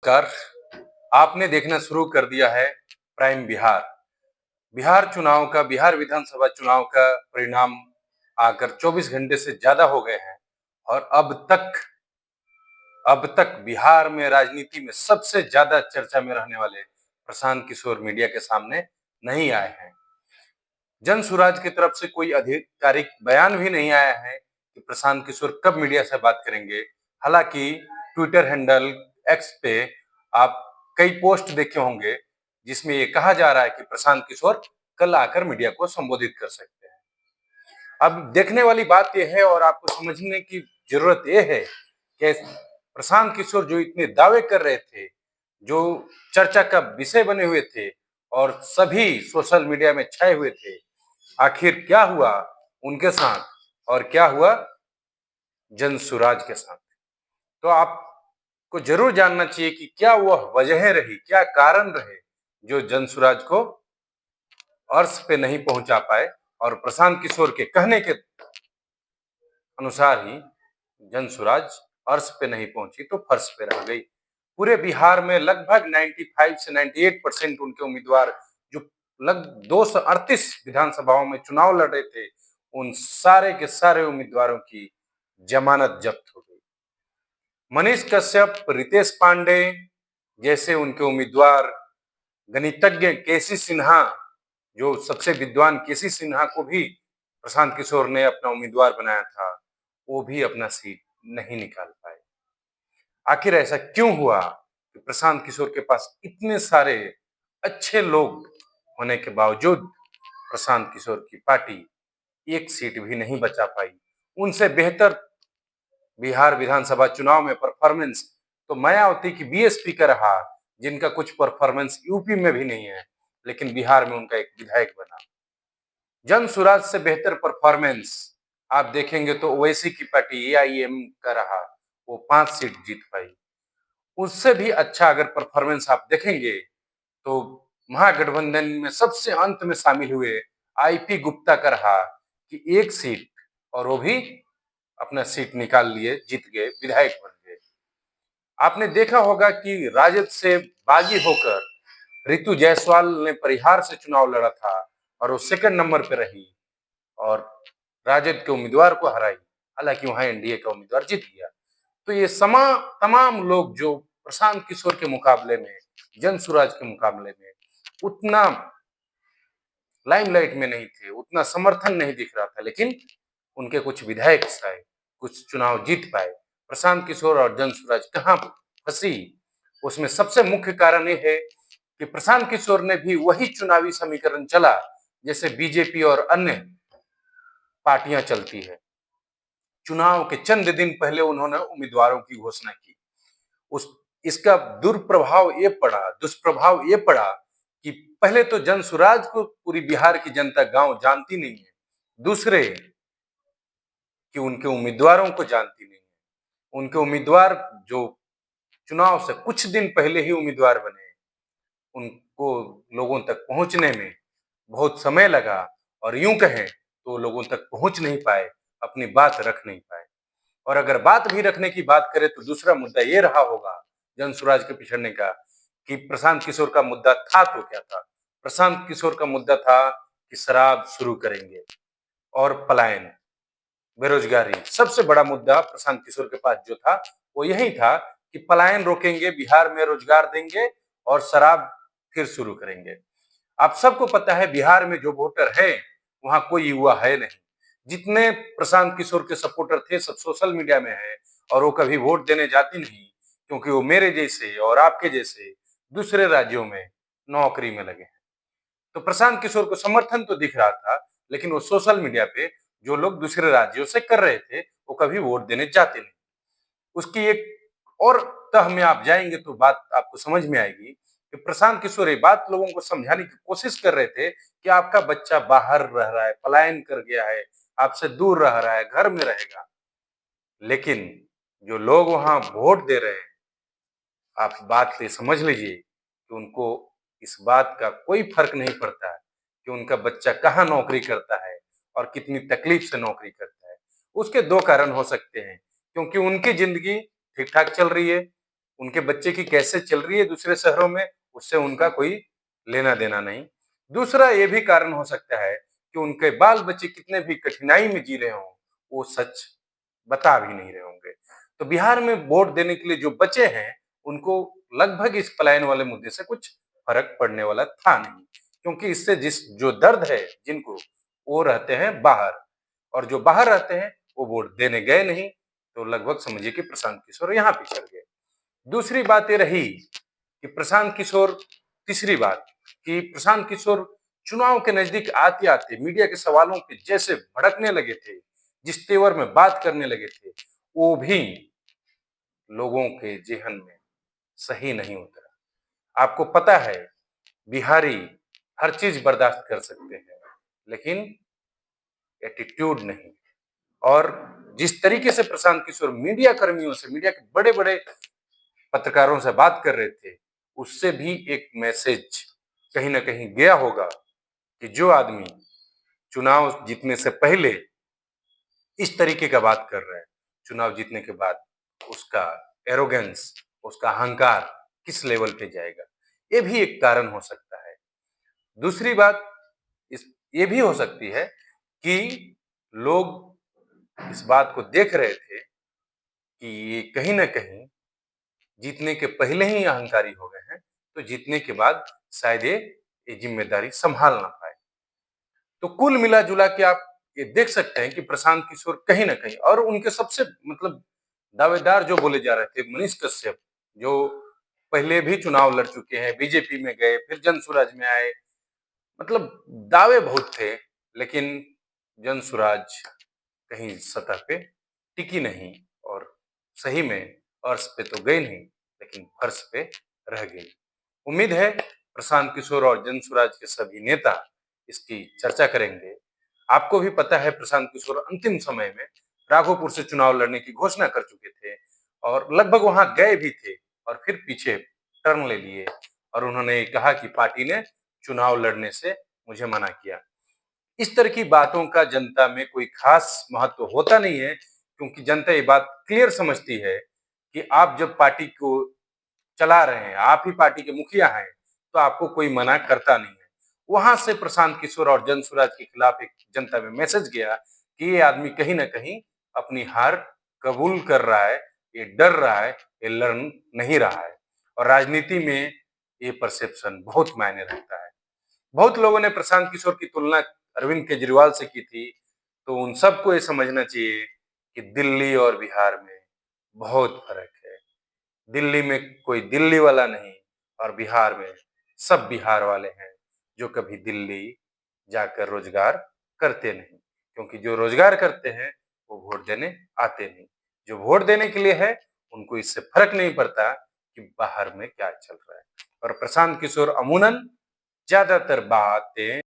नमस्कार। आपने देखना शुरू कर दिया है प्राइम बिहार। बिहार विधानसभा चुनाव का परिणाम आकर 24 घंटे से ज्यादा हो गए हैं और अब तक बिहार में राजनीति में सबसे ज्यादा चर्चा में रहने वाले प्रशांत किशोर मीडिया के सामने नहीं आए हैं। जन सुराज की तरफ से कोई आधिकारिक बयान भी नहीं आया है कि प्रशांत किशोर कब मीडिया से बात करेंगे। हालांकि ट्विटर हैंडल एक्स पे आप कई पोस्ट देखे होंगे जिसमें ये कहा जा रहा है कि प्रशांत किशोर कल आकर मीडिया को संबोधित कर सकते हैं। अब देखने वाली बात यह है और आपको समझने की जरूरत यह है कि प्रशांत किशोर जो इतने दावे कर रहे थे, जो चर्चा का विषय बने हुए थे और सभी सोशल मीडिया में छाए हुए थे, आखिर क्या हुआ उनके साथ और क्या हुआ जन सुराज के साथ। तो आपको जरूर जानना चाहिए कि क्या वह वजह रही, क्या कारण रहे जो जन सुराज को अर्श पे नहीं पहुंचा पाए और प्रशांत किशोर के कहने के अनुसार ही जन सुराज अर्श पे नहीं पहुंची तो फर्श पे रह गई। पूरे बिहार में लगभग 95 से 98% उनके उम्मीदवार जो लग 238 विधानसभाओं में चुनाव लड़ रहे थे, उन सारे के सारे उम्मीदवारों की जमानत जब्त हो गई। मनीष कश्यप, रितेश पांडे जैसे उनके उम्मीदवार, गणितज्ञ केसी सिन्हा, जो सबसे विद्वान केसी सिन्हा को भी प्रशांत किशोर ने अपना उम्मीदवार बनाया था, वो भी अपना सीट नहीं निकाल पाए। आखिर ऐसा क्यों हुआ कि प्रशांत किशोर के पास इतने सारे अच्छे लोग होने के बावजूद प्रशांत किशोर की पार्टी एक सीट भी नहीं बचा पाई। उनसे बेहतर बिहार विधानसभा चुनाव में परफॉर्मेंस तो मायावती की बीएसपी का रहा, जिनका कुछ परफॉर्मेंस यूपी में भी नहीं है, लेकिन बिहार में उनका एक विधायक बना। जन सुराज से बेहतर परफॉर्मेंस आप देखेंगे तो ओवैसी की पार्टी एआईएम का रहा, वो 5 सीट जीत पाई। उससे भी अच्छा अगर परफॉर्मेंस आप देखेंगे तो महागठबंधन में सबसे अंत में शामिल हुए आईपी गुप्ता का रहा कि 1 सीट, और वो भी अपना सीट निकाल लिए, जीत गए, विधायक बन गए। आपने देखा होगा कि राजद से बागी होकर रितु जायसवाल ने परिहार से चुनाव लड़ा था और वो सेकंड नंबर पे रही और राजद के उम्मीदवार को हराई। हालांकि वहां एनडीए का उम्मीदवार जीत गया। तो ये तमाम लोग जो प्रशांत किशोर के मुकाबले में, जन सुराज के मुकाबले में उतना लाइमलाइट में नहीं थे, उतना समर्थन नहीं दिख रहा था, लेकिन उनके कुछ विधायक आए, कुछ चुनाव जीत पाए। प्रशांत किशोर और जन सुराज कहाँ फंसी, उसमें सबसे मुख्य कारण ये है कि प्रशांत किशोर ने भी वही चुनावी समीकरण चला जैसे बीजेपी और अन्य पार्टियां चलती है। चुनाव के चंद दिन पहले उन्होंने उम्मीदवारों की घोषणा की। उस इसका दुष्प्रभाव ये पड़ा कि पहले तो जन सुराज को पूरी बिहार की जनता गांव जानती नहीं है, दूसरे कि उनके उम्मीदवारों को जानती नहीं है। उनके उम्मीदवार जो चुनाव से कुछ दिन पहले ही उम्मीदवार बने, उनको लोगों तक पहुंचने में बहुत समय लगा और यूं कहें तो लोगों तक पहुंच नहीं पाए, अपनी बात रख नहीं पाए। और अगर बात भी रखने की बात करें तो दूसरा मुद्दा ये रहा होगा जन सुराज के पिछड़ने का कि प्रशांत किशोर का मुद्दा था तो क्या था। प्रशांत किशोर का मुद्दा था कि शराब शुरू करेंगे और पलायन, बेरोजगारी। सबसे बड़ा मुद्दा प्रशांत किशोर के पास जो था वो यही था कि पलायन रोकेंगे, बिहार में रोजगार देंगे और शराब फिर शुरू करेंगे। आप सबको पता है बिहार में जो वोटर है वहां कोई युवा है नहीं। जितने प्रशांत किशोर के सपोर्टर थे सब सोशल मीडिया में है और वो कभी वोट देने जाती नहीं, क्योंकि वो मेरे जैसे और आपके जैसे दूसरे राज्यों में नौकरी में लगे हैं। तो प्रशांत किशोर को समर्थन तो दिख रहा था, लेकिन वो सोशल मीडिया पे जो लोग दूसरे राज्यों से कर रहे थे वो कभी वोट देने जाते नहीं। उसकी एक और तह में आप जाएंगे तो बात आपको समझ में आएगी कि प्रशांत किशोर ये बात लोगों को समझाने की कोशिश कर रहे थे कि आपका बच्चा बाहर रह रहा है, पलायन कर गया है, आपसे दूर रह रहा है, घर में रहेगा। लेकिन जो लोग वहां वोट दे रहे हैं, आप बात से समझ लीजिए कि उनको इस बात का कोई फर्क नहीं पड़ता है कि उनका बच्चा कहाँ नौकरी करता है और कितनी तकलीफ से नौकरी करता है। उसके 2 कारण हो सकते हैं, क्योंकि उनकी जिंदगी ठीक ठाक चल रही है, उनके बच्चे की कैसे चल रही है दूसरे शहरों में, उससे उनका कोई लेना देना नहीं। दूसरा ये भी कारण हो सकता है कि उनके बाल बच्चे कितने भी कठिनाई में जी रहे हों, वो सच बता भी नहीं रहे होंगे। तो बिहार में वोट देने के लिए जो बचे हैं, उनको लगभग इस पलायन वाले मुद्दे से कुछ फर्क पड़ने वाला था नहीं, क्योंकि इससे जो दर्द है जिनको, वो रहते हैं बाहर, और जो बाहर रहते हैं वो वोट देने गए नहीं, तो लगभग समझिए कि प्रशांत किशोर यहाँ पिछड़ गए। दूसरी बात ये रही कि प्रशांत किशोर तीसरी बात कि प्रशांत किशोर चुनाव के नजदीक आते आते मीडिया के सवालों पे जैसे भड़कने लगे थे, जिस तेवर में बात करने लगे थे, वो भी लोगों के जेहन में सही नहीं उतरा। आपको पता है, बिहारी हर चीज बर्दाश्त कर सकते हैं, लेकिन एटीट्यूड नहीं। और जिस तरीके से प्रशांत किशोर मीडिया कर्मियों से, मीडिया के बड़े बड़े पत्रकारों से बात कर रहे थे, उससे भी एक मैसेज कहीं ना कहीं गया होगा कि जो आदमी चुनाव जीतने से पहले इस तरीके का बात कर रहा है, चुनाव जीतने के बाद उसका एरोगेंस, उसका अहंकार किस लेवल पे जाएगा। ये भी एक कारण हो सकता है। दूसरी बात इस ये भी हो सकती है कि लोग इस बात को देख रहे थे कि ये कहीं ना कहीं जीतने के पहले ही अहंकारी हो गए हैं, तो जीतने के बाद शायद ये जिम्मेदारी संभाल ना पाए। तो कुल मिला जुला के आप ये देख सकते हैं कि प्रशांत किशोर कहीं ना कहीं, और उनके सबसे मतलब दावेदार जो बोले जा रहे थे, मनीष कश्यप, जो पहले भी चुनाव लड़ चुके हैं, बीजेपी में गए, फिर जनसुराज में आए, मतलब दावे बहुत थे, लेकिन जनसुराज कहीं सतह पे टिकी नहीं, और सही में अर्श पे तो गई नहीं, लेकिन फर्श पे रह गई। उम्मीद है प्रशांत किशोर और जनसुराज के सभी नेता इसकी चर्चा करेंगे। आपको भी पता है प्रशांत किशोर अंतिम समय में राघोपुर से चुनाव लड़ने की घोषणा कर चुके थे, और लगभग वहां गए भी थे, और फिर पीछे टर्न ले लिए, और उन्होंने कहा कि पार्टी ने चुनाव लड़ने से मुझे मना किया। इस तरह की बातों का जनता में कोई खास महत्व होता नहीं है, क्योंकि जनता ये बात क्लियर समझती है कि आप जब पार्टी को चला रहे हैं, आप ही पार्टी के मुखिया हैं, तो आपको कोई मना करता नहीं है। वहां से प्रशांत किशोर और जनसुराज के खिलाफ एक जनता में मैसेज गया कि ये आदमी कहीं ना कहीं अपनी हार कबूल कर रहा है, ये डर रहा है, ये लड़ नहीं रहा है। और राजनीति में ये परसेप्शन बहुत मायने रखता है। बहुत लोगों ने प्रशांत किशोर की तुलना अरविंद केजरीवाल से की थी, तो उन सबको ये समझना चाहिए कि दिल्ली और बिहार में बहुत फर्क है। दिल्ली में कोई दिल्ली वाला नहीं, और बिहार में सब बिहार वाले हैं, जो कभी दिल्ली जाकर रोजगार करते नहीं, क्योंकि जो रोजगार करते हैं वो वोट देने आते नहीं। जो वोट देने के लिए है, उनको इससे फर्क नहीं पड़ता कि बाहर में क्या चल रहा है। और प्रशांत किशोर अमूनन ज्यादातर बातें